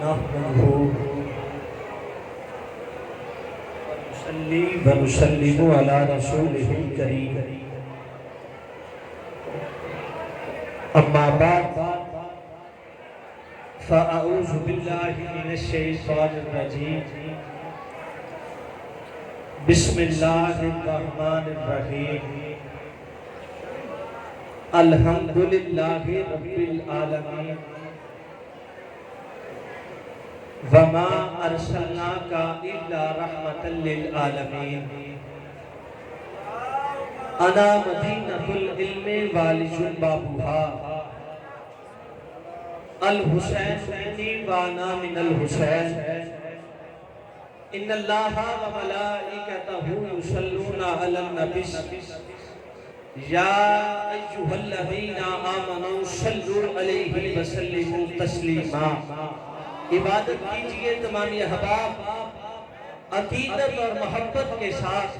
نحمده ونصلي ونسلم على رسوله الكريم اما بعد فاعوذ بالله من الشیطان الرجیم بسم اللہ الرحمن الرحیم الحمدللہ رب العالمین وما ارسلناک الا رحمتا للعالمین انا مدینۃ العلم والج بابھا الحسین منی وانا من الحسین ان اللہ وملائکتہ یصلون علی النبی یا ایھا الذین آمنوا صلوا علیہ وسلموا تسلیما۔ عبادت کیجئے تمام احباب عقیدت اور محبت کے ساتھ،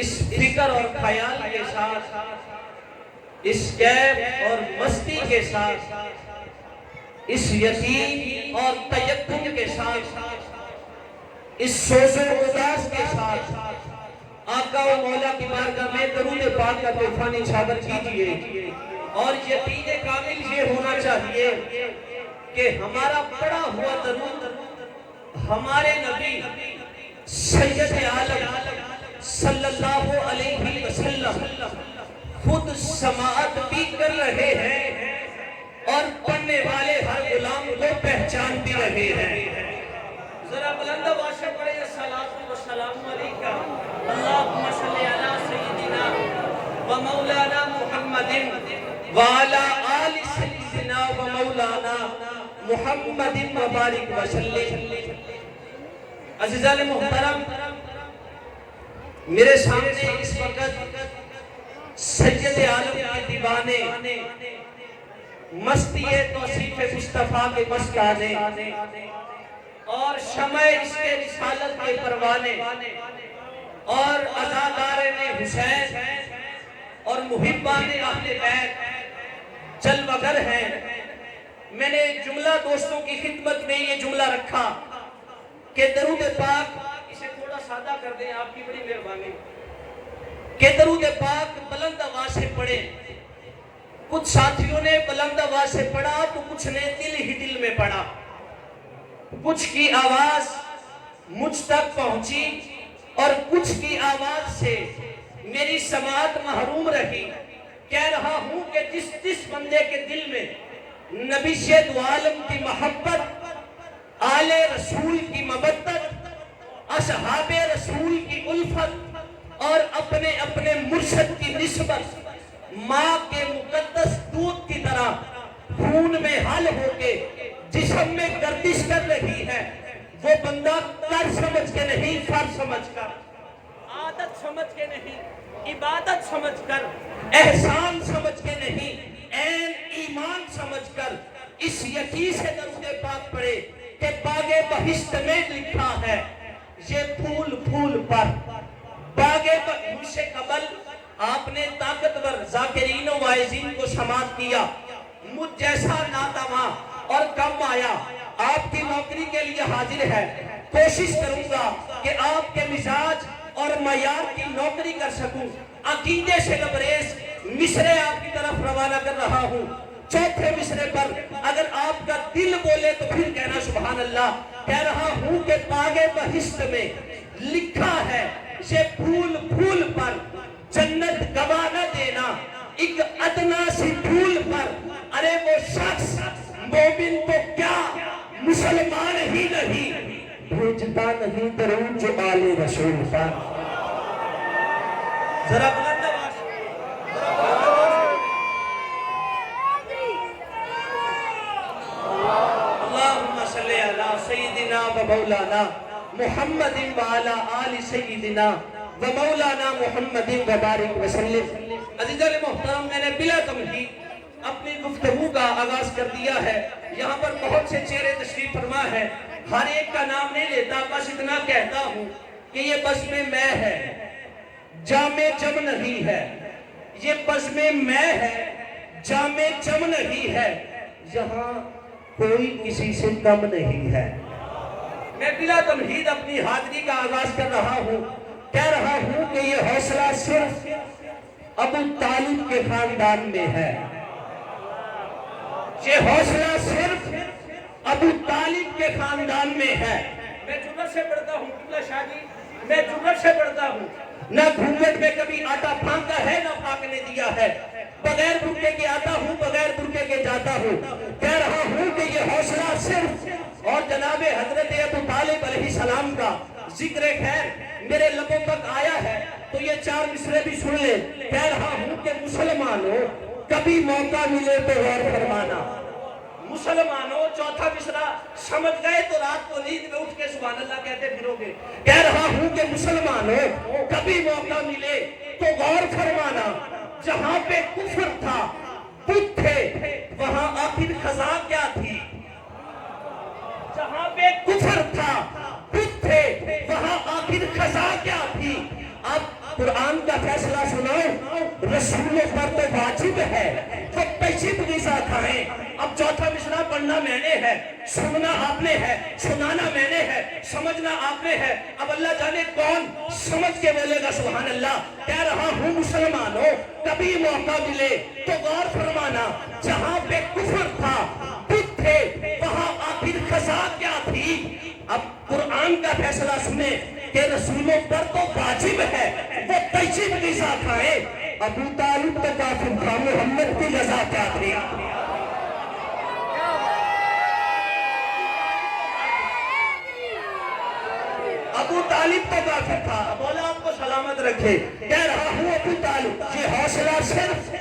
اس فکر اور خیال کے ساتھ، اس کیف اور مستی کے ساتھ، اس یقین اور تیقن کے ساتھ، اس سوز و اداس کے ساتھ آقا و مولا کی بارگاہ میں درود پاک کا تحفہ نچھاور کیجئے۔ اور یقین کامل یہ ہونا چاہیے کہ ہمارا پڑھا ہوا درود ہمارے نبی سید عالم صلی اللہ علیہ وسلم خود سماعت بھی کر رہے ہیں اور پڑھنے والے ہر غلام کو پہچان بھی رہے ہیں۔ ذرا بلند آواز سے پڑھیں الصلاۃ والسلام علیکہ اللہم صلی علی سیدنا و مولانا محمد وعلی آل سیدنا و مولانا محمد مبارک وسلم۔ عزیزان محترم، میرے سامنے اس وقت سید عالم کے دیوانے مستی توصیف مصطفیٰ کے مستانے اور شمع اس کے رسالت کے پروانے اور عزادارین حسین اور محبان اہل بیت جلوگر ہیں۔ میں نے جملہ دوستوں کی خدمت میں یہ جملہ رکھا کہ درود پاک، اسے تھوڑا سادہ کر دیں، آپ کی بڑی مہربانی، کہ درود پاک بلند آواز سے پڑھیں۔ کچھ ساتھیوں نے بلند آواز سے پڑھا تو کچھ نے دل ہی دل میں پڑھا، کچھ کی آواز مجھ تک پہنچی اور کچھ کی آواز سے میری سماعت محروم رہی۔ کہہ رہا ہوں کہ جس بندے کے دل میں نبی سید عالم کی محبت، آل رسول کی مودت، اصحاب رسول کی الفت اور اپنے اپنے مرشد کی نسبت ماں کے مقدس دودھ کی طرح خون میں حل ہو کے جسم میں گردش کر رہی ہے، وہ بندہ کر سمجھ کے نہیں، فر سمجھ کر، عادت سمجھ کے نہیں، عبادت سمجھ کر، احسان سمجھ کے نہیں، عین ایمان سمجھ کر اس یقین سے درود پاک پڑھے کہ باغ بہشت میں لکھا ہے یہ پھول پھول پر۔ باغ بہشت سے قبل آپ نے طاقتور ذاکرین و واعظین کو سماعت کیا، مجھ جیسا ناتواں اور کم آیا آپ کی نوکری کے لیے حاضر ہے۔ کوشش کروں گا کہ آپ کے مزاج اور معیار کی نوکری کر سکوں۔ عقیدے سے لبریز مصرے آپ کی طرف روانہ کر رہا ہوں۔ چوتھے مصرے پر اگر آپ کا دل بولے تو پھر کہنا سبحان اللہ۔ کہہ رہا ہوں کہ باغ بہشت میں لکھا ہے یہ پھول پھول پر، جنت گوا نہ دینا ایک ادنا سی پھول پر۔ ارے وہ شخص مومن تو کیا مسلمان ہی نہیں بھیجتا نہیں درود جو آل رسول پر۔ ذرا بلند آواز، اللہم صلی علی سیدنا و مولانا محمد وعلی آل سیدنا و مولانا محمد وبارک وسلم۔ عزیزان محترم، میں نے بلا تمہید اپنی گفتگو کا آغاز کر دیا ہے۔ یہاں پر بہت سے چہرے تشریف فرما ہے، ہر ایک کا نام نہیں لیتا، بس اتنا کہتا ہوں کہ یہ بس میں ہے، جامع جم نہیں ہے، یہ بزم میں ہے جام جم نہیں ہے، یہاں کوئی کسی سے کم نہیں ہے۔ میں بلا تمہید اپنی حاضری کا آغاز کر رہا ہوں، کہہ رہا ہوں کہ یہ حوصلہ صرف ابو طالب کے خاندان میں ہے، یہ حوصلہ صرف ابو طالب کے خاندان میں ہے۔ میں جرت سے پڑھتا ہوں قبلہ شاہ جی، میں جرت سے پڑھتا ہوں، نہ گھونگھٹ میں کبھی آٹا پھانکا ہے نہ پاک نے دیا ہے، بغیر برقعے کے آتا ہوں بغیر برقعے کے جاتا ہوں، کہہ رہا ہوں کہ یہ حوصلہ صرف اور جناب حضرت ابو طالب علیہ السلام کا ذکر خیر میرے لبوں تک آیا ہے تو یہ چار مصرے بھی سن لے۔ کہہ رہا ہوں کہ مسلمانوں کبھی موقع ملے تو غور فرمانا، مسلمانوں چوتھا مصرع سمجھ گئے تو رات کو نیند میں اٹھ کے سبحان اللہ کہتے پھرو گے۔ کہہ رہا ہوں کہ مسلمانوں کبھی موقع ملے تو غور فرمانا، جہاں پہ کفر تھا بت تھے وہاں آخر خزاں کیا تھی، جہاں پہ کفر تھا بت تھے وہاں آخر خزاں کیا تھی۔ اب قرآن کا فیصلہ سنو، رسولوں پر تو واجب ہے وہ پیشب غذا کھائیں۔ اب چوتھا مصرع پڑھنا میں نے ہے، سننا آپ نے ہے، سنانا میں نے ہے، سمجھنا آپ نے ہے۔ اب اللہ جانے کون سمجھ کے بولے گا سبحان اللہ۔ کہہ رہا ہوں مسلمانوں کبھی موقع ملے تو غور فرمانا، جہاں پہ کفر تھا بت تھے وہاں آخر خزاں کیا تھی۔ اب قرآن کا فیصلہ سنیں کہ رسولوں پر تو واجب ہے وہ طیب غذا کھائیں، ابو طالب تو کافر تھا، محمد کی غذا کیا تھی۔ ابو طالب تو کافر تھا، مولا آپ کو سلامت رکھے۔ کہہ رہا ہوں ابو طالب، یہ حوصلہ صرف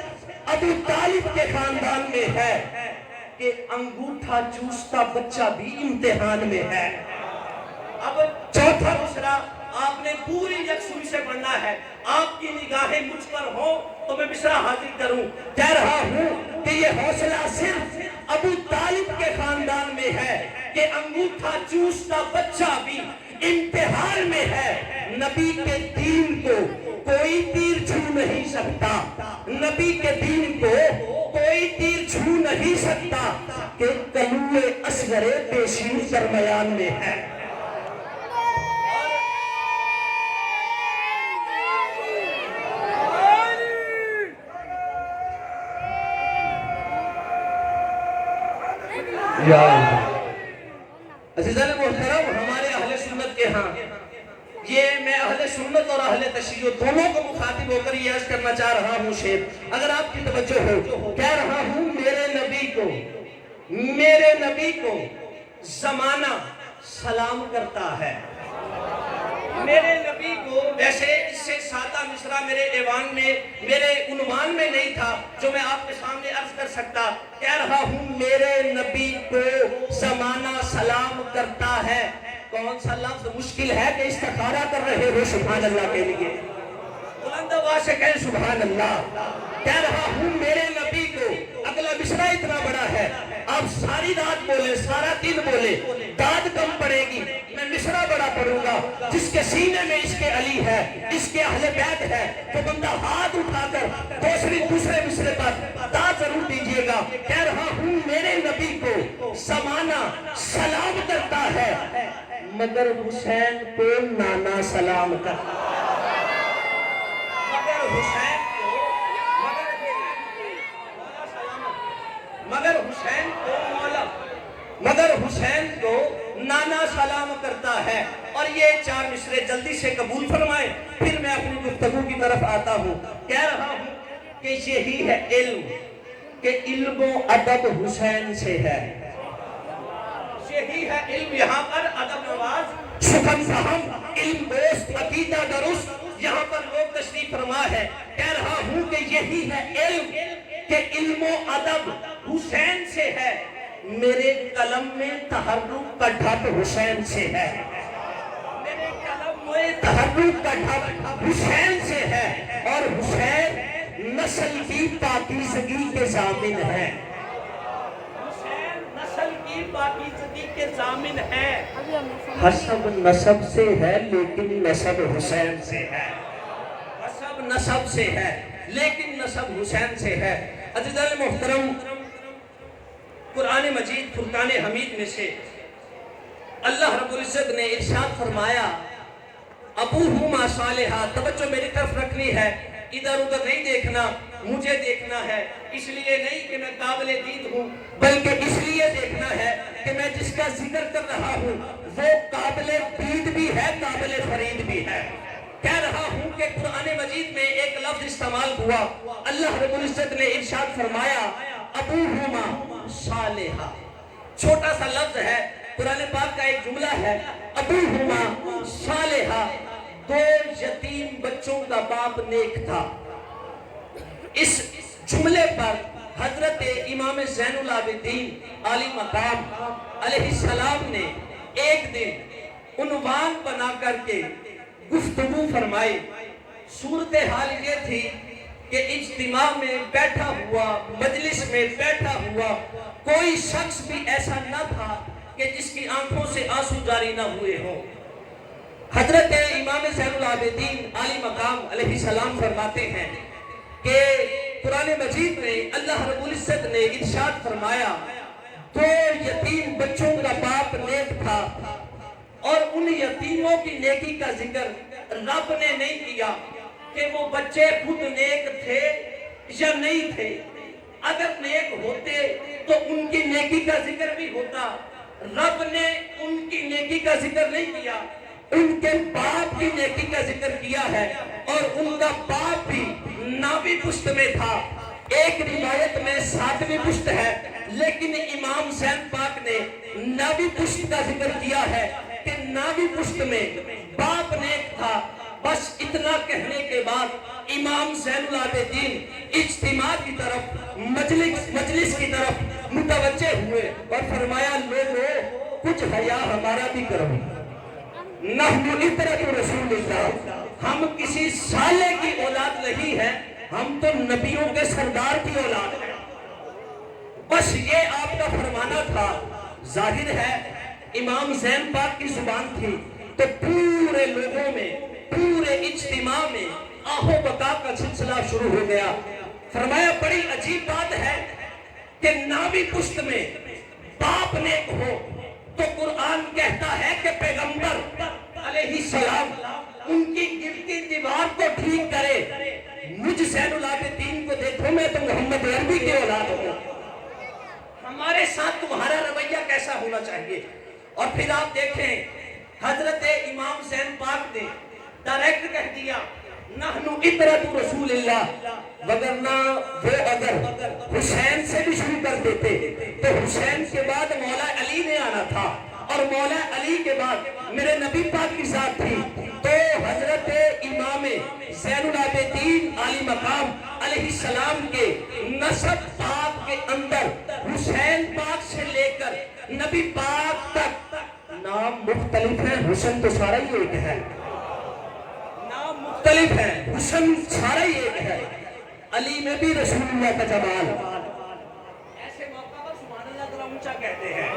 ابو طالب کے خاندان میں ہے کہ انگوٹھا چوستا بچہ بھی امتحان میں ہے۔ اب چوتھا مصرع آپ نے پوری یکسوئی سے پڑھنا ہے، آپ کی نگاہیں مجھ پر ہوں تو میں مصرع حاضر کروں۔ کہہ رہا ہوں کہ یہ حوصلہ صرف ابو طالب کے خاندان میں ہے کہ انگوٹھا چوستا بچہ بھی امتحان میں ہے۔ نبی کے دین کو کوئی تیر چھو نہیں سکتا، نبی کے دین کو کوئی تیر چھو نہیں سکتا کہ کلوے اصغر پیشین درمیان میں ہے۔ عزیزان محترم، ہمارے اہل سنت کے ہاں یہ میں اہل سنت اور اہل تشیع دونوں کو مخاطب ہو کر یہ عرض کرنا چاہ رہا ہوں شیخ، اگر آپ کی توجہ ہو، کہہ رہا ہوں میرے نبی کو زمانہ سلام کرتا ہے۔ میرے نبی کو ویسے اس سے سادہ مصرع میرے ایوان میں میرے عنوان میں نہیں تھا جو میں آپ کے سامنے عرض کر سکتا۔ کہہ رہا ہوں میرے نبی کو زمانہ سلام کرتا ہے۔ کون سا لفظ مشکل ہے کہ استخارہ کر رہے ہو سبحان اللہ کے لیے؟ بلند آواز سے کہیں سبحان اللہ۔ کہہ رہا ہوں میرے نبی کو، اگلا مصرع اتنا بڑا ہے آپ ساری رات بولے سارا دن بولے داد کم پڑے گی، میں مصرع بڑا پڑھوں گا۔ جس کے سینے میں عشق علی ہے، اس کے اہل بیت ہے، تو بندہ ہاتھ اٹھا کر دوسرے مصرع پر داد ضرور دیجئے گا۔ کہہ رہا ہوں میرے نبی کو زمانہ سلام کرتا ہے مگر حسین کو نانا سلام کرتا ہے۔ مگر حسین کو نانا سلام کرتا ہے۔ اور یہ چار مصرے جلدی سے قبول فرمائیں پھر میں اپنی گفتگو کی طرف آتا ہوں۔ کہہ رہا ہوں کہ یہی ہے علم کہ علم و ادب حسین سے ہے، یہی ہے علم یہاں پر ادب نواز سخن فہم علم دوست عقیدہ درست یہاں پر لوگ تشریف فرما ہے۔ کہہ رہا ہوں کہ یہی ہے علم کہ علم و ادب حسین سے ہے، میرے قلم میں تحرک کا ڈھب حسین سے ہے، میرے قلم میں تحرک کا ڈھب حسین سے ہے، اور حسین نسل کی پاکیزگی کے ضامن ہے، حسین نسل کی پاکیزگی کے ضامن ہے۔ حسب نسب سے ہے لیکن نسب حسین سے ہے، حسب نسب سے ہے لیکن نسب حسین سے ہے۔ عزیزان محترم، قرآن مجید فرقان حمید میں سے اللہ رب العزت نے ارشاد فرمایا ابوہما صالحا، توجہ میری طرف رکھنی ہے، ادھر ادھر نہیں دیکھنا، مجھے دیکھنا ہے، اس لیے نہیں کہ میں قابل دید ہوں، بلکہ اس لیے دیکھنا ہے کہ میں جس کا ذکر کر رہا ہوں وہ قابل دید بھی ہے، قابل فرید بھی ہے۔ کہہ رہا ہوں کہ قرآن مجید میں ایک لفظ استعمال ہوا، اللہ رب العزت نے ارشاد فرمایا ابوہما صالحا، چھوٹا سا لفظ ہے، قرآن پاک کا ایک جملہ ہے، ابوہما صالحا، دو یتیم بچوں کا باپ نیک تھا۔ اس جملے پر حضرت امام زین العابدین عالی مقام علیہ السلام نے ایک دن عنوان بنا کر کے گفتگو فرمائی۔ صورتحال یہ تھی کہ اجتماع میں بیٹھا ہوا، مجلس میں بیٹھا ہوا کوئی شخص بھی ایسا نہ تھا کہ جس کی آنکھوں سے آنسو جاری نہ ہوئے ہوں۔ حضرت امام زین العابدین عالی مقام علیہ السلام فرماتے ہیں کہ قرآن مجید میں اللہ رب العزت نے ارشاد فرمایا دو یتیم بچوں کا باپ نیک تھا، اور ان یتیموں کی نیکی کا ذکر رب نے نہیں کیا کہ وہ بچے خود نیک تھے یا نہیں تھے۔ اگر نیک ہوتے تو ان کی نیکی کا ذکر بھی ہوتا، رب نے ان کی نیکی کا ذکر نہیں کیا، ان کے باپ کی نیکی کا ذکر کیا ہے، اور ان کا باپ بھی ناوی پشت میں تھا۔ ایک روایت میں 7ویں پشت ہے، لیکن امام زین پاک نے ناوی پشت کا ذکر کیا ہے کہ ناوی پشت میں باپ نیک تھا۔ بس اتنا کہنے کے بعد امام زین العابدین اجتماع کی طرف، مجلس کی طرف متوجہ ہوئے اور فرمایا لوگو کچھ حیا ہمارا بھی کرو، نحن اطرت رسول اللہ، ہم کسی سالے کی اولاد نہیں ہے، ہم تو نبیوں کے سردار کی اولاد ہیں۔ بس یہ آپ کا فرمانا تھا۔ ظاہر ہے امام زین پاک کی زبان تھی تو پورے لوگوں میں، پورے اجتماع میں آہو بکا کا سلسلہ شروع ہو گیا۔ فرمایا بڑی عجیب بات ہے کہ ناوی پشت میں باپ نیک ہو تو قرآن کہتا ہے کہ پیغمبر علیہ السلام ان کی گرتی دیوار کو ٹھیک کرے۔ مجھ زین العابدین کو دیکھو، میں تو محمد عربی کی اولاد ہوں، ہمارے ساتھ تمہارا رویہ کیسا ہونا چاہیے؟ اور پھر آپ دیکھیں حضرت امام زین پاک نے ڈائریکٹ کہہ دیا نحن اطرت رسول اللہ، وگرنہ وہ اگر حسین سے بھی شروع کر دیتے تو حسین کے بعد مولا علی نے آنا تھا، اور مولا علی کے بعد میرے نبی پاک کی ذات تھی، تو حضرت امام زین العابدین عالی مقام علیہ السلام کے نسب پاک کے اندر حسین پاک سے لے کر نبی پاک تک نام مختلف ہیں، حسن تو سارا ہی ایک ہے، نام مختلف ہے، حسن سارا ہی ایک ہے۔ علی میں بھی رسول اللہ کا جمال، ایسے موقع پر سبحان اللہ ذرا اونچا کہتے ہیں،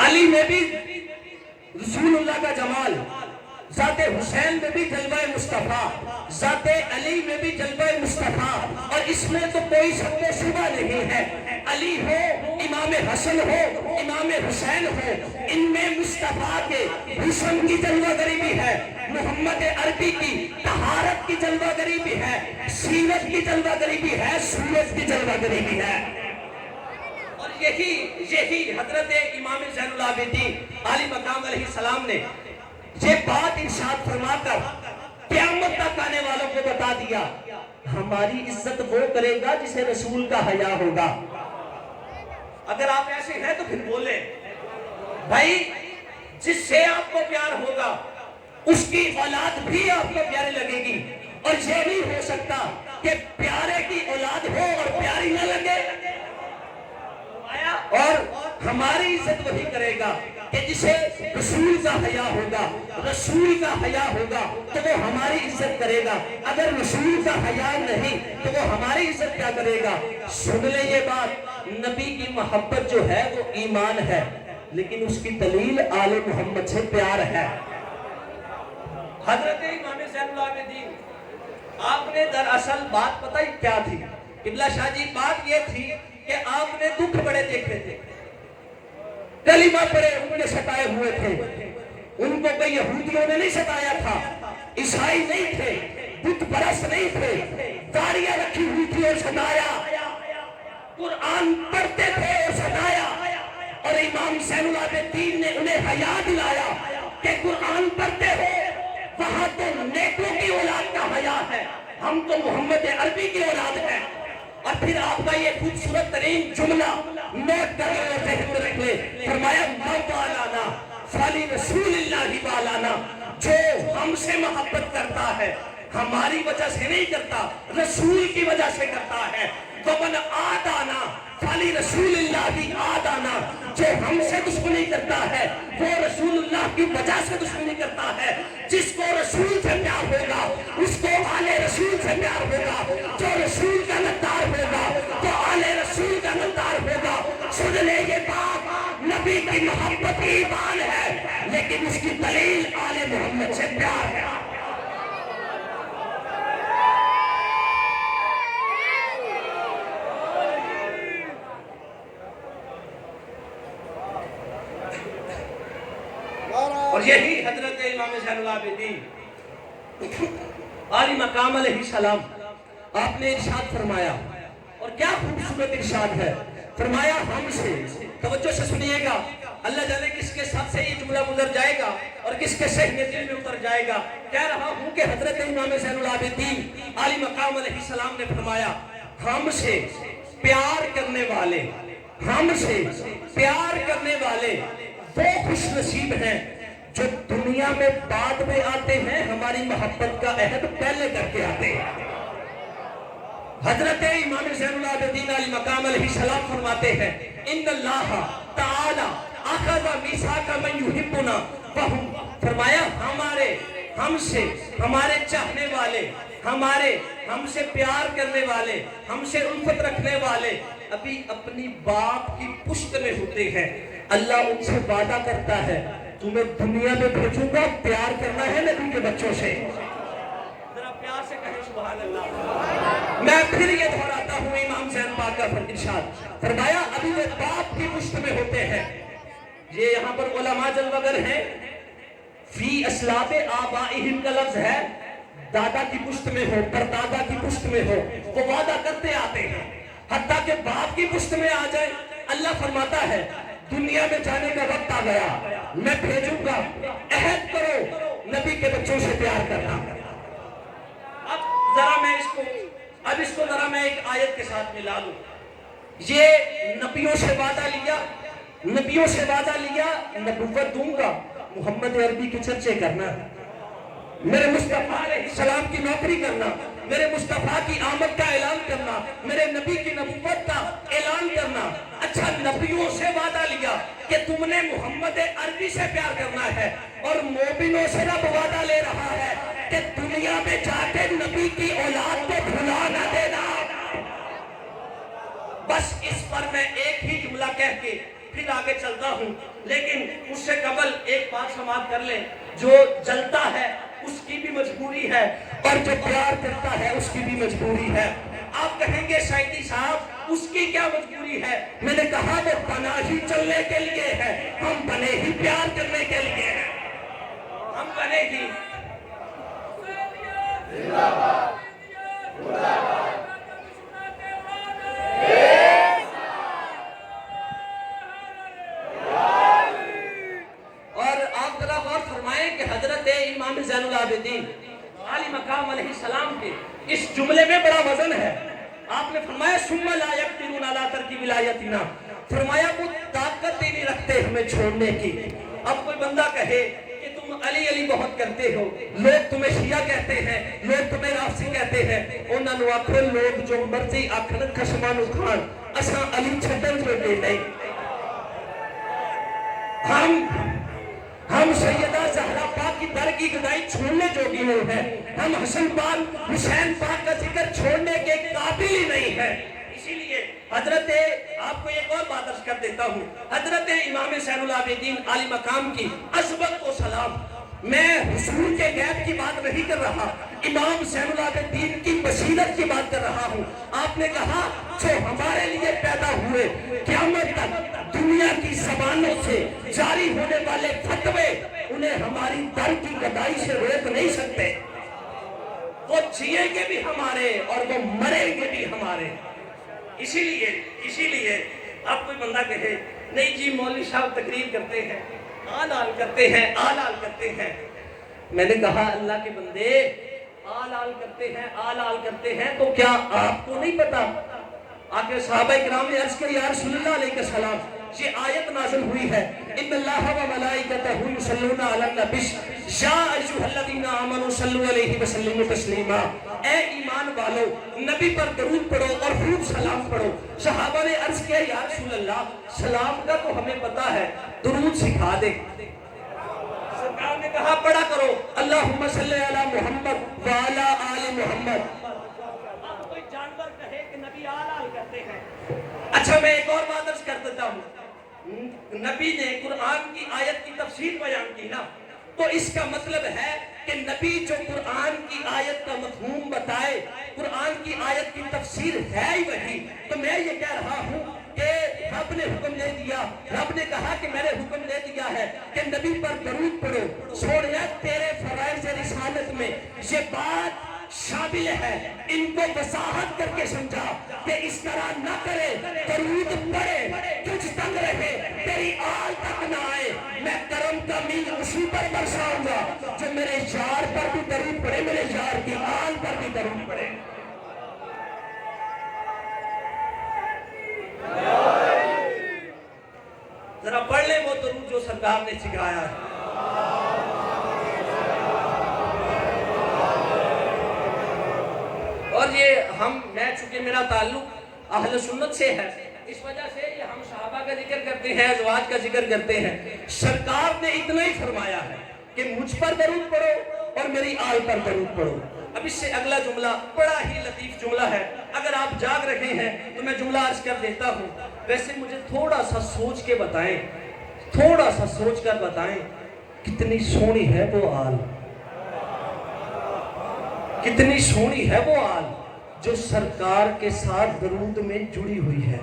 علی میں بھی رسول اللہ کا جمال، ذات حسین میں بھی جلوہ مصطفیٰ، ذات علی میں بھی جلوہ مصطفیٰ، اور اس میں تو کوئی شک و شبہ نہیں ہے، علی ہو، امام حسن ہو، امام حسین ہو، ان میں مصطفیٰ کے حسن کی جلوہ گری بھی ہے، محمد عربی کی طہارت کی جلوہ گری بھی ہے، سیرت کی جلوہ گری بھی ہے، سورت کی جلوہ گری بھی ہے۔ اور یہی حضرت امام زین العابدین عالی مقام علیہ السلام نے یہ بات ارشاد فرما کر قیامت تک آنے والوں کو بتا دیا، ہماری عزت وہ کرے گا جسے رسول کا حیا ہوگا۔ اگر آپ ایسے ہیں تو پھر بولیں بھائی، جس سے آپ کو پیار ہوگا اس کی اولاد بھی آپ کو پیاری لگے گی، اور یہ نہیں ہو سکتا کہ پیارے کی اولاد ہو اور پیاری نہ لگے۔ اور ہماری عزت وہی کرے گا کہ جسے رسول کا حیا ہوگا، رسول کا حیا ہوگا تو وہ ہماری عزت کرے گا، اگر رسول کا حیا نہیں تو وہ ہماری عزت کیا کرے گا؟ سن لیں یہ بات، نبی کی محبت جو ہے وہ ایمان ہے، لیکن اس کی دلیل آل محمد سے پیار ہے۔ حضرت امام زین العابدین آپ نے دراصل بات پتہ ہی کیا تھی قبلہ شاہ جی؟ بات یہ تھی کہ آپ نے دکھ بڑے دیکھے تھے، کلمہ پڑے ان نے ستائے ہوئے تھے، ان کو کوئی یہودیوں نے نہیں ستایا تھا، عیسائی نہیں تھے، بت پرست نہیں تھے، داڑیاں رکھی ہوئی تھی اور ستایا، قرآن پڑھتے تھے اور ستایا، اور امام زین العابدین نے انہیں حیا دلایا کہ قرآن پڑھتے ہو، وہاں تو نیکوں کی اولاد کا حیا ہے، ہم تو محمد عربی کی اولاد ہیں۔ اور پھر آپ کا یہ خوبصورت ترین جملہ نوٹ کر لیں اور ذہن میں رکھ لیں، فرمایا مولانا فلی رسول اللہ والانا، جو ہم سے محبت کرتا ہے ہماری وجہ سے نہیں کرتا، رسول کی وجہ سے کرتا ہے۔ ومن آدانا فلی رسول اللہ آدانا، جو ہم سے دشمنی کرتا ہے وہ رسول اللہ کی وجہ سے دشمنی کرتا ہے۔ جس کو رسول سے پیار ہوگا اس کو آل رسول سے پیار ہوگا، جو رسول کا غدار ہوگا تو آل رسول کا غدار ہوگا۔ سن لے یہ بات، نبی کی محبت ایمان ہے لیکن اس کی دلیل آل محمد سے پیار ہے۔ اور یہی حضرت امام زین العابدین عالی مقام علیہ السلام آپ نے ارشاد فرمایا، اور کیا خوبصورت ارشاد ہے، فرمایا ہم سے، توجہ سے سنیے گا، اللہ جانے کس کے ساتھ سے یہ جملہ گزر جائے گا اور کس کے سہنے دل میں اتر جائے گا۔ کہہ رہا ہوں کہ حضرت امام زین العابدین عالی مقام علیہ السلام نے فرمایا، ہم سے پیار کرنے والے، ہم سے پیار کرنے والے وہ خوش نصیب ہیں جو دنیا میں بعد میں آتے ہیں، ہماری محبت کا عہد پہلے کر کے آتے ہیں۔ حضرت امام زین العابدین علی مقام علیہ السلام فرماتے ہیں، ان اللہ تعالی اخذ میثاق من یحبنا وہم، فرمایا ہم سے، ہمارے چاہنے والے، ہم سے پیار کرنے والے، ہم سے الفت رکھنے والے ابھی اپنی باپ کی پشت میں ہوتے ہیں، اللہ ان سے وعدہ کرتا ہے تمہیں دنیا میں بھیجوں گا، پیار کرنا ہے نبی کے بچوں سے۔ ذرا پیار سے کہیں سبحان اللہ۔ میں پھر یہ دہراتا ہوں امام زین پاک کا ارشاد، فرمایا ابھی وہ باپ کی پشت میں ہوتے ہیں۔ یہ یہاں پر علماء جلوگر ہیں، فی اسلاب آبائہم کا لفظ ہے، دادا کی پشت میں ہو، پردادا کی پشت میں ہو، وہ وعدہ کرتے آتے ہیں، حتیٰ کہ باپ کی پشت میں آ جائے، اللہ فرماتا ہے دنیا میں جانے کا وقت آ گیا، میں بھیجوں گا، عہد کرو نبی کے بچوں سے پیار کرنا۔ اب اس کو ذرا میں ایک آیت کے ساتھ ملا لوں۔ یہ نبیوں سے وعدہ لیا، نبوت دوں گا، محمد عربی کے چرچے کرنا، میرے مصطفیٰ علیہ السلام کی نوکری کرنا، میرے مصطفیٰ کی آمد کا اعلان کرنا، میرے نبی کی نبوت کا اعلان کرنا۔ اچھا، نبیوں سے وعدہ لیا کہ تم نے محمد عربی سے پیار کرنا ہے، اور مومنوں سے رب وعدہ لے رہا ہے کہ دنیا میں جا کے نبی کی اولاد کو بھلا نہ دینا۔ بس اس پر میں ایک ہی جملہ کہہ کے پھر آگے چلتا ہوں، لیکن اس سے قبل ایک بات سماعت کر لیں، جو جلتا ہے اس کی بھی مجبوری ہے اور جو پیار کرتا ہے اس کی بھی مجبوری ہے۔ آپ کہیں گے سعیدی صاحب اس کی کیا مجبوری ہے؟ میں نے کہا وہ بنا ہی چلنے کے لیے ہے، ہم بنے ہی پیار کرنے کے لیے ہیں، ہم بنے ہی۔ اور آپ ذرا غور فرمائیں کہ حضرت امام زین العابدین عالی مقام علیہ السلام کے اس جملے میں بڑا وزن ہے۔ آپ نے فرمایا ثم لا یقدرون علی ترک ولایتنا، فرمایا وہ طاقت ہی نہیں رکھتے ہمیں چھوڑنے کی۔ اب کوئی بندہ کہے کہ تم علی علی بہت کرتے ہو، لوگ تمہیں شیعہ کہتے ہیں، لوگ تمہیں رافضی کہتے ہیں، انہاں نو آکھو لوگ جو مرضی آکھن کشمانو کھان، اساں علی چھڈن جو دے نہیں۔ ہم سیدہ زہرا پاک کی در کی گدائی چھوڑنے جوگی نہیں ہے، ہم حسن پاک حسین پاک کا ذکر چھوڑنے کے قابل ہی نہیں ہے۔ اسی لیے حضرت، آپ کو ایک اور بات عرض کر دیتا ہوں، حضرت امام زین العابدین عالی مقام کی عظمت و سلام، میں حضور کے غیب کی بات نہیں کر رہا، امام زین العابدین کی بصیرت کی بات کر رہا ہوں. آپ نے کہا جو ہمارے لیے پیدا ہوئے قیامت تک دنیا کی زبانوں سے جاری ہونے والے فتوے انہیں ہماری در کی گدائی سے روک نہیں سکتے. وہ جیئیں گے بھی ہمارے اور وہ مریں گے بھی ہمارے. اسی لیے اب کوئی بندہ کہے نہیں جی مولوی صاحب تقریر کرتے ہیں آل آل کرتے ہیں آل آل کرتے ہیں. میں نے کہا اللہ کے بندے آل آل کرتے ہیں آل آل کرتے ہیں تو کیا آپ کو نہیں پتا؟ آقا صحابہ کرام نے عرض کیا یا رسول اللہ علیہ السلام یہ آیت نازل ہوئی ہے ان اللہ و ملائکتہ یصلون علی النبی یا ایھا الذین آمنوا صلوا علیہ وسلموا تسلیما. اے ایمان والو نبی پر درود پڑھو اور خوب سلام پڑھو. صحابہ نے عرض کیا یا رسول اللہ سلام کا تو ہمیں پتا ہے درود سکھا دے. سرکار نے کہا پڑھا کرو اللہم صلی علی محمد وعلی آل محمد. اب کوئی جانور کہے کہ نبی آل آل کرتے ہیں. اچھا میں ایک اور بات عرض کر دیتا ہوں. نبی نے قرآن کی آیت کی تفسیر بیان کی نا تو اس کا مطلب ہے کہ نبی جو قرآن کی آیت کا مفہوم بتائے قرآن کی آیت کی تفسیر ہے ہی وہی. تو میں یہ کہہ رہا ہوں کہ رب نے حکم دے دیا رب نے کہا کہ میں نے حکم دے دیا ہے کہ نبی پر درود پڑھو. چھوڑیا تیرے فرائض رسالت میں یہ بات شامل ہے. ان کو وضاحت کر کے سمجھا کہ اس طرح نہ کرے درود پڑھے تجھ تک رہے تیری آل تک نہ آئے. میں کرم کا میل اسی پر برساؤں گا جو میرے یار پر بھی درود پڑھے میرے یار کی آل پر بھی درود پڑھے. ذرا پڑھ لیں وہ درود جو سرکار نے سکھایا ہے. اور یہ میں چونکہ میرا تعلق اہل سنت سے ہے اس وجہ سے یہ ہم صحابہ کا ذکر کرتے ہیں ازواج کا ذکر کرتے ہیں. سرکار نے اتنا ہی فرمایا ہے کہ مجھ پر درود پڑھو اور میری آل پر درود پڑھو. اب اس سے اگلا جملہ بڑا ہی لطیف جملہ ہے. اگر آپ جاگ رہے ہیں تو میں جملہ عرض کر دیتا ہوں. ویسے مجھے تھوڑا سا سوچ کے بتائیں تھوڑا سا سوچ کر بتائیں کتنی سونی ہے وہ آل کتنی سونی ہے وہ آل جو سرکار کے ساتھ درود میں جڑی ہوئی ہے.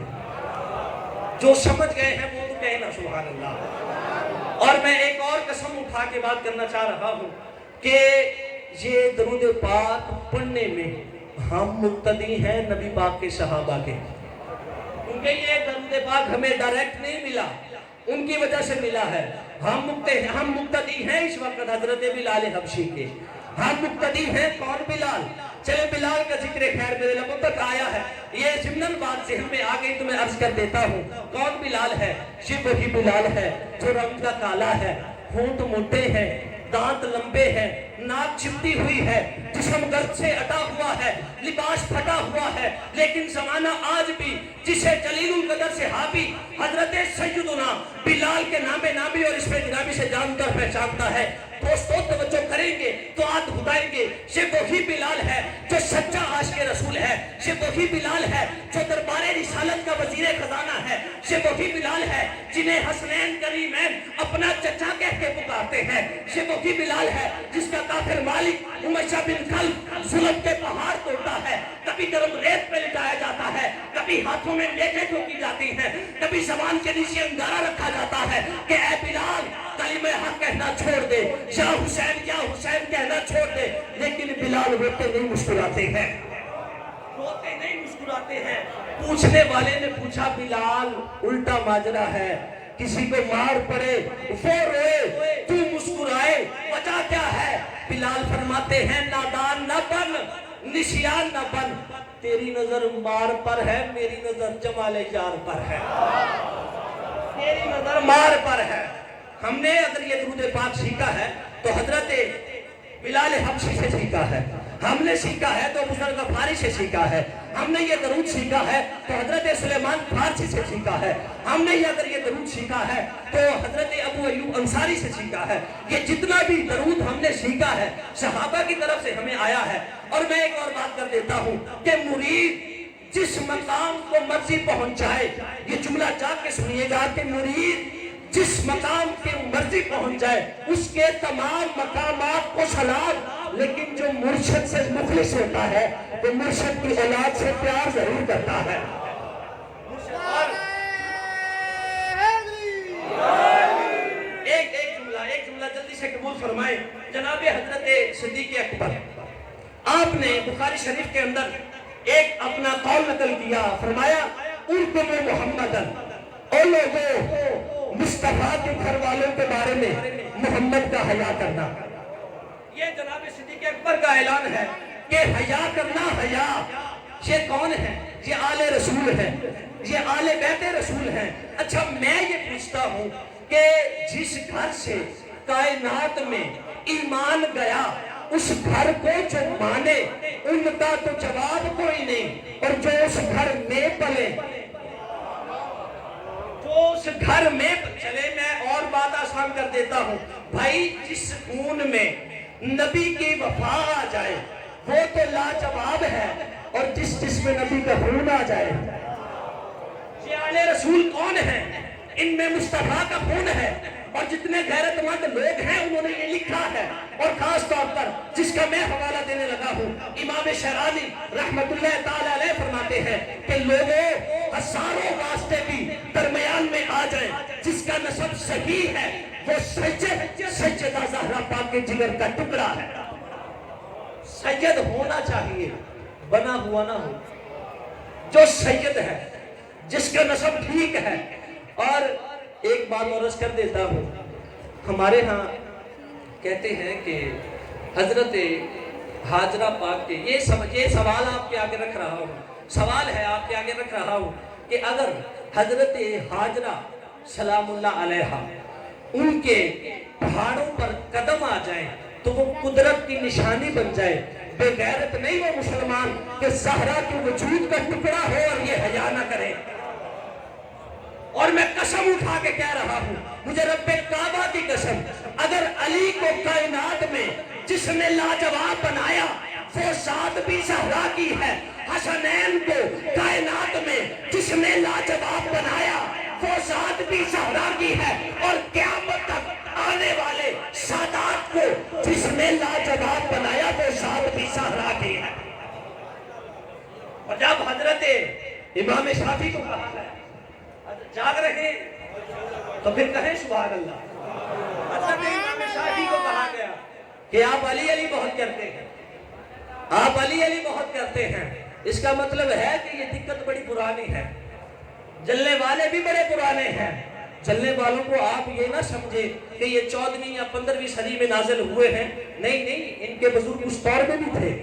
جو سمجھ گئے ہیں وہ تو کہنا سبحان اللہ. اور میں ایک اور قسم اٹھا کے بات کرنا چاہ رہا ہوں کہ یہ درود پاک پڑھنے میں ہم مقتدی ہیں نبی پاک کے صحابہ کے. کیونکہ یہ درود پاک ہمیں ڈائریکٹ نہیں ملا ان کی وجہ سے ملا ہے. ہم مقتدی ہیں اس وقت حضرت بلال حبشی کے. ہم مقتدی ہیں کون بلال. چلے بلال کا ذکر خیر میرے لبوں تک آیا ہے یہ ضمناً بات ذہن میں آ گئی تو میں عرض کر دیتا ہوں. کون بلال ہے؟ یہ وہی بلال ہے جو رنگ کا کالا ہے ہونٹ موٹے ہیں دانت لمبے ہیں ناک چپٹی ہوئی ہے جسم گرد سے اٹا ہوا ہے لباس پھٹا ہوا ہے لیکن زمانہ آج بھی جسے جلیل القدر صحابی حضرت سیدنا بلال کے نام نامی اور اس میں جنابی سے جان کر پہچانتا ہے. دوستوں توجہ کریں گے تو آج بتائیں گے یہ وہی بلال ہے جو سچا عاشق رسول ہے. یہ وہی بلال ہے جو دربار رسالت کا وزیر خزانہ ہے. یہ وہی بلال ہے جنہیں حسنین کریمین اپنا چچا کہہ کے پکارتے ہیں. یہ وہی بلال ہے جس کا کافر مالک امیہ بن خلف ظلم کے پہاڑ توڑتا ہے. کبھی گرم ریت پہ لٹایا جاتا ہے کبھی ہاتھوں میں نیزیں ٹھوکی جاتی ہیں کبھی زبان کے نیچے انگارہ رکھا جاتا ہے کہ اے بلال کلمہ حق کہنا چھوڑ دے یا حسین کہنا چھوڑ دے. لیکن بلال روتے نہیں مسکراتے ہیں روتے نہیں مسکراتے ہیں. پوچھنے والے نے پوچھا بلال الٹا ماجرا ہے کسی کو مار پڑے وہ روئے تو مسکرائے وجہ کیا ہے؟ بلال فرماتے ہیں نادان نہ بن نشیان نہ بن تیری نظر مار پر ہے میری نظر جمال یار پر ہے. تیری نظر مار پر ہے. ہم نے اگر یہ درود پاک سیکھا ہے تو حضرت بلال حبشی سے سیکھا ہے. ہم نے سیکھا ہے تو ابو ذر غفاری سے سیکھا ہے. ہم نے یہ درود سیکھا ہے تو حضرت سلیمان فارسی سے سیکھا ہے. ہم نے اگر یہ درود سیکھا ہے تو حضرت ابو ایوب انصاری سے سیکھا ہے. یہ جتنا بھی درود ہم نے سیکھا ہے صحابہ کی طرف سے ہمیں آیا ہے. اور میں ایک اور بات کر دیتا ہوں کہ مرید جس مقام کو مرضی پہنچائے یہ جملہ جا کے سنیے گا کہ مرید جس مقام کی مرضی پہنچ جائے اس کے تمام مقامات کو سلام، لیکن جو مرشد سے مخلص ہوتا ہے وہ مرشد کی اولاد سے پیار ضرور کرتا ہے۔ ایک جملہ جلدی سے قبول فرمائے۔ جناب حضرت صدیق اکبر، آپ نے بخاری شریف کے اندر ایک اپنا قول نقل کیا، فرمایا اُرْکُمُ مُحَمَّدًا، او لوگوں مصطفیٰ کے گھر والوں کے بارے میں محمد کا حیا کرنا۔ یہ جناب صدیق اکبر کا اعلان ہے کہ حیا کرنا، حیا یہ کون ہے؟ یہ آل رسول ہے، یہ آل بیت رسول ہے۔ اچھا میں یہ پوچھتا ہوں کہ جس گھر سے کائنات میں ایمان گیا اس گھر کو جو مانے ان کا تو جواب کوئی نہیں، اور جو اس گھر میں پلے، جو اس گھر میں چلے، میں اور بات آسان کر دیتا ہوں بھائی، جس خون میں نبی کی وفا آ جائے وہ تو لاجواب ہے، اور جس میں نبی کا خون آ جائے، یہ آل رسول کون ہے؟ ان میں مصطفیٰ کا خون ہے، اور جتنے غیرت مند لوگ ہیں انہوں نے یہ لکھا ہے، اور خاص طور پر جس کا میں حوالہ دینے لگا ہوں، امام شیرازی رحمت اللہ تعالی علیہ فرماتے ہیں کہ لوگوں ہزاروں واسطے بھی درمیان میں آ جائیں، جس کا نسب صحیح ہے وہ سیدہ زہرا پاک کے جگر کا ٹکڑا ہے۔ سید ہونا چاہیے، بنا ہوا نہ ہو، جو سید ہے، جس کا نسب ٹھیک ہے۔ اور ایک بات اور عرض کر دیتا ہوں، ہمارے ہاں کہتے ہیں کہ حضرت حاجرہ پاک کے یہ سوال آپ کے آگے رکھ رہا ہوں، سوال ہے آپ کے آگے رکھ رہا ہوں کہ اگر حضرت حاجرہ سلام اللہ علیہا ان کے پہاڑوں پر قدم آ جائیں تو وہ قدرت کی نشانی بن جائے، بے غیرت نہیں وہ مسلمان کہ زہرا کے وجود کا ٹکڑا ہو اور یہ حیا نہ کرے۔ اور میں قسم اٹھا کے کہہ رہا ہوں، مجھے رب کعبہ کی قسم، اگر علی کو کائنات میں جس نے لاجواب بنایا وہ ذات بھی زہرا کی ہے، حسنین کو کائنات میں جس نے لاجواب بنایا وہ ذات بھی زہرا کی ہے، اور قیامت تک آنے والے سادات کو جس نے لاجواب بنایا وہ ذات بھی زہرا کی ہے۔ اور جب حضرت امام شافعی کو کہا ہے جاگ رہے تو پھر کہیں سبحان اللہ، حضرت امام شافعی کو کہا گیا کہ آپ علی علی بہت کرتے ہیں، آپ علی علی بہت کرتے ہیں، اس کا مطلب ہے کہ یہ دقت بڑی پرانی ہے، جلنے والے بھی بڑے پرانے ہیں۔ جلنے والوں کو آپ یہ نہ سمجھے کہ یہ 14ویں یا 15ویں صدی میں نازل ہوئے ہیں، نہیں نہیں، ان کے بزرگ اس دور میں بھی تھے،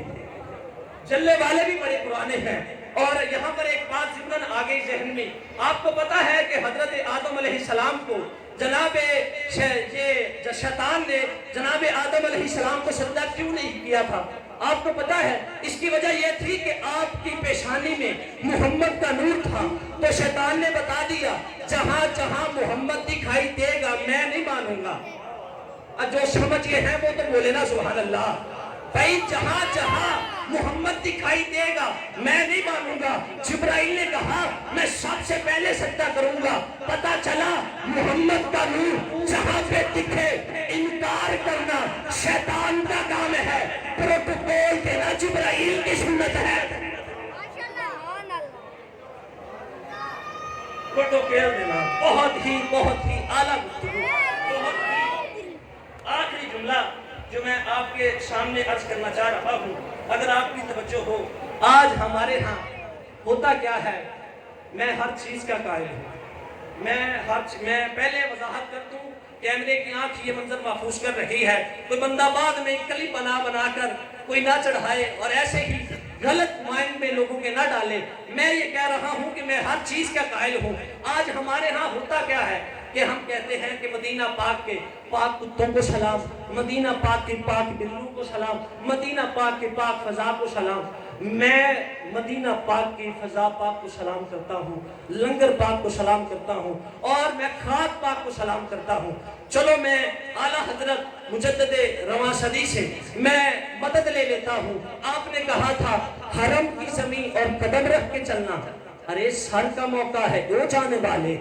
جلنے والے بھی بڑے پرانے ہیں۔ اور یہاں پر ایک بات ضمن آگئی ذہن میں، آپ کو پتا ہے کہ حضرت آدم علیہ السلام کو جناب شیطان نے جناب آدم علیہ السلام کو سجدہ کیوں نہیں کیا تھا؟ آپ کو پتا ہے اس کی وجہ یہ تھی کہ آپ کی پیشانی میں محمد کا نور تھا، تو شیطان نے بتا دیا جہاں جہاں محمد دکھائی دے گا میں نہیں مانوں گا۔ جو سمجھ گئے ہیں وہ تو بولے نا سبحان اللہ، بھائی جہاں جہاں محمد دکھائی دے گا میں نہیں مانوں گا۔ جبرائیل نے کہا میں سب سے پہلے سجدہ کروں گا، پتا چلا محمد کا نور جہاں پہ دکھے انکار کرنا شیطان کا کام ہے، پروٹوکول دینا جبرائیل کی سنت ہے۔ پروٹوکول دینا بہت ہی اعلیٰ گفتگو، بہت ہی آخری جملہ جو میں آپ کے سامنے عرض کرنا چاہ رہا ہوں، اگر آپ کی توجہ ہو، آج ہمارے ہاں ہوتا کیا ہے، میں ہر چیز کا قائل ہوں، میں پہلے وضاحت کر دوں، کیمرے کی آنکھ یہ منظر محفوظ کر رہی ہے، کوئی بندہ بعد میں کلپ بنا کر کوئی نہ چڑھائے اور ایسے ہی غلط مائنڈ میں لوگوں کے نہ ڈالے۔ میں یہ کہہ رہا ہوں کہ میں ہر چیز کا قائل ہوں۔ آج ہمارے ہاں ہوتا کیا ہے کہ ہم کہتے ہیں کہ مدینہ پاک کے پاک کتوں کو سلام، مدینہ پاک کے پاک بلوں کو سلام، مدینہ پاک کے پاک فضا کو سلام۔ میں مدینہ پاک کی فضا پاک کو سلام کرتا ہوں، لنگر پاک کو سلام کرتا ہوں، اور میں خاک پاک کو سلام کرتا ہوں۔ چلو میں اعلیٰ حضرت مجدد رواں صدی سے میں مدد لے لیتا ہوں۔ آپ نے کہا تھا حرم کی زمین اور قدم رکھ کے چلنا، ارے سر کا موقع ہے، وہ جانے والے۔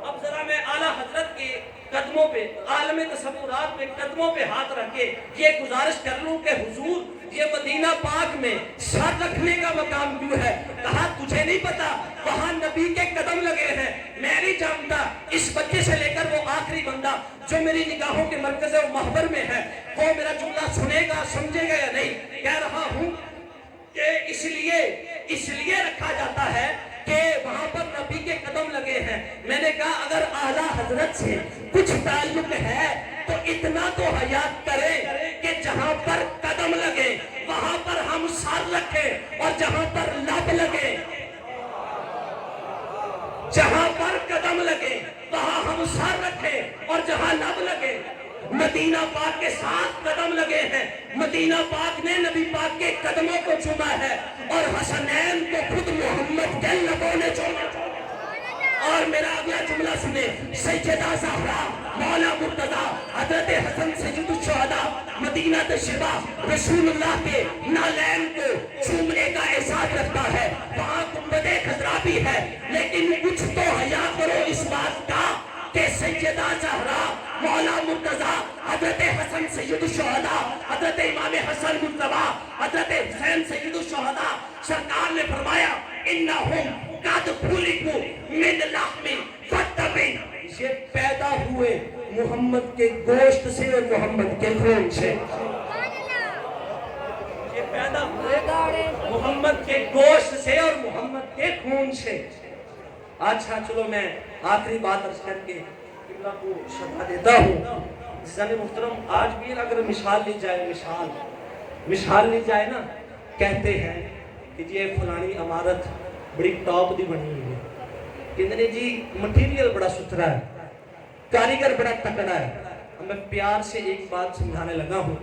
اب ذرا میں اعلیٰ حضرت کے قدموں پہ عالم تصورات میں قدموں پہ ہاتھ رکھ کے یہ گزارش کر لوں کہ حضور یہ مدینہ پاک میں سر رکھنے کا مقام کیوں ہے؟ کہا تجھے نہیں پتا وہاں نبی کے قدم لگے ہیں، میں نہیں جانتا اس بچے سے لے کر وہ آخری بندہ جو میری نگاہوں کے مرکز و محور میں ہے وہ میرا جملہ سنے گا سمجھے گا یا نہیں۔ کہہ رہا ہوں کہ اس لیے رکھا جاتا ہے کہ وہاں پر نبی کے قدم لگے ہیں۔ میں نے کہا اگر اعلیٰ حضرت سے کچھ تعلق ہے تو اتنا تو حیات کرے کہ جہاں پر قدم لگے وہاں پر ہم سر رکھیں، اور جہاں پر لب لگے، جہاں پر قدم لگے وہاں ہم سر رکھیں، اور جہاں لب لگے۔ مدینہ پاک کے ساتھ قدم لگے ہیں، مدینہ پاک نے نبی پاک کے قدموں کو چوما ہے، اور حسنین کو خود محمد کے لبوں نے چوما۔ اور میرا اگلا جملہ سنے، سیدہ زہرا مولا مرتضیٰ حضرت حسن سید الشہداء مدینہ طیبہ رسول اللہ کے نالین کو چومنے کا احساس رکھتا ہے، وہاں گنبد خضرا بھی ہے، لیکن کچھ تو حیا کرو اس بات کا کہ سیدہ زہرا مولا مرتضیٰ حضرت حسن سید الشہداء حضرت امام حسن مجتبیٰ حضرت حسین سید الشہداء سرکار نے فرمایا انہم قد خلقوا من لحم ودم، یہ پیدا ہوئے محمد کے گوشت سے اور محمد کے خون سے، یہ پیدا ہوئے محمد کے گوشت سے اور محمد کے خون سے۔ اچھا چلو میں آخری بات عرض کر کے قبلہ کو شفا دیتا ہوں۔ عزیزان محترم آج بھی اگر مثال لی جائے نا، کہتے ہیں کہ یہ فلانی عمارت بڑی ٹاپ دی بنی ہوئی ہے، کہتے جی مٹیریل بڑا ستھرا ہے، کاریگر بڑا تکڑا ہے۔ میں پیار سے ایک بات سمجھانے لگا ہوں،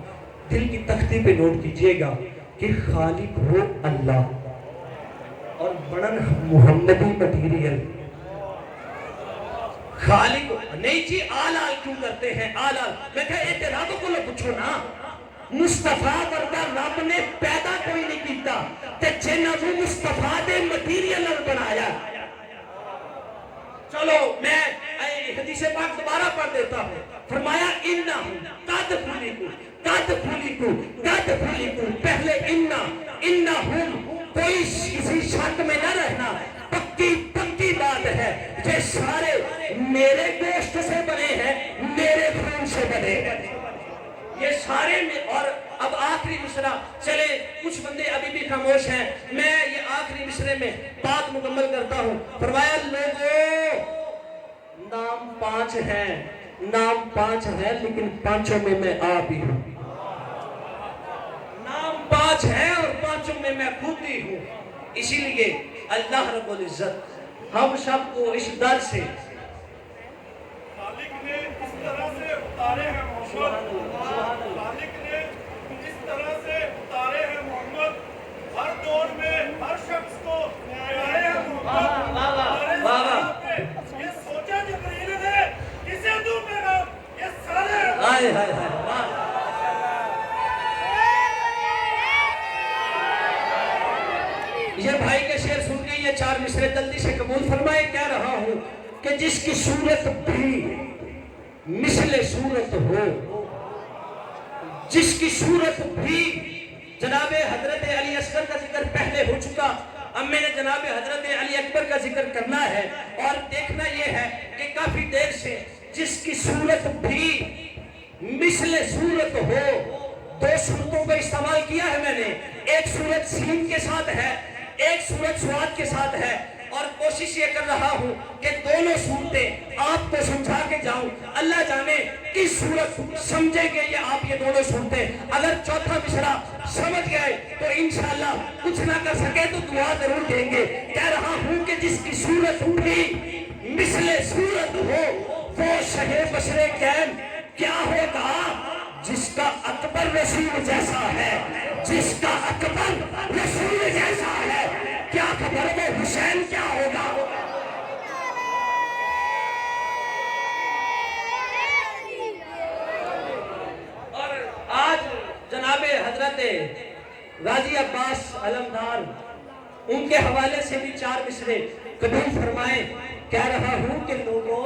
دل کی تختی پہ نوٹ کیجئے گا کہ خالق ہو اللہ اور بڑن محمدی مٹیریل۔ خالق نہیں جی آل کیوں کرتے ہیں آل؟ میں کہا ایک رب کو لو پوچھو نا، مصطفیٰ ورگا رب نے پیدا کوئی نہیں کیتا تے جنہاں کو مصطفیٰ دے مٹیریل بنایا۔ چلو میں حدیث پاک دوبارہ پڑھ دیتا ہوں، فرمایا انہم قد خلقوا، پہلے انہم کوئی کسی شک میں نہ رہنا، پکی بات ہے، یہ سارے میرے گوشت سے بنے ہیں، میرے خون سے بنے ہیں، یہ سارے میں۔ اور اب آخری مصرع، چلے کچھ بندے ابھی بھی خاموش ہیں، میں یہ آخری مصرع میں بات مکمل کرتا ہوں۔ فرمایا لوگوں نام پانچ ہیں لیکن پانچوں میں آپ ہی ہوں، نام پانچ ہیں اور پانچوں میں خود ہی ہوں۔ اسی لیے اللہ رب العزت ہم سب کو اس در سے خالق نے اس طرح سے اتارے ہیں محمد، خالق نے اس طرح سے اتارے ہیں محمد، ہر دور میں ہر شخص کو پیارے ہیں محمد۔ یہ سوچا جبریل نے کسے دوں پیغام، یہ سارے ہائے ہائے ہائے یہ بھائی کے شعر سن کے یہ چار مصرے جلدی سے قبول فرمائے۔ کہہ رہا ہوں کہ جس کی صورت بھی مثل صورت ہو، جس کی صورت بھی، جناب حضرت علی اصغر کا ذکر پہلے ہو چکا، اب میں نے جناب حضرت علی اکبر کا ذکر کرنا ہے، اور دیکھنا یہ ہے کہ کافی دیر سے جس کی صورت بھی مثل صورت ہو، دو صورتوں کو استعمال کیا ہے میں نے، ایک صورت سین کے ساتھ ہے، ایک صورت سواد کے ساتھ ہے، اور کوشش یہ کر رہا ہوں کہ دونوں صورتیں آپ کو سمجھا کے جاؤں۔ اللہ جانے کس صورت سمجھیں گے یہ آپ یہ دونوں صورتیں۔ اگر چوتھا مصرع سمجھ گئے تو انشاءاللہ کچھ نہ کر سکے تو دعا ضرور دیں گے۔ کہہ رہا ہوں کہ جس کی صورت بھی مثل صورت ہو، وہ شہ بشر کین کیا ہوگا؟ جس کا اکبر رسول جیسا ہے، جس کا اکبر رسول جیسا ہے، کیا خبر ہے حسین کیا ہوگا؟ اور آج جناب حضرت غازی عباس علمدار ان کے حوالے سے بھی چار مصرے قبول فرمائیں۔ کہہ رہا ہوں کہ لوگوں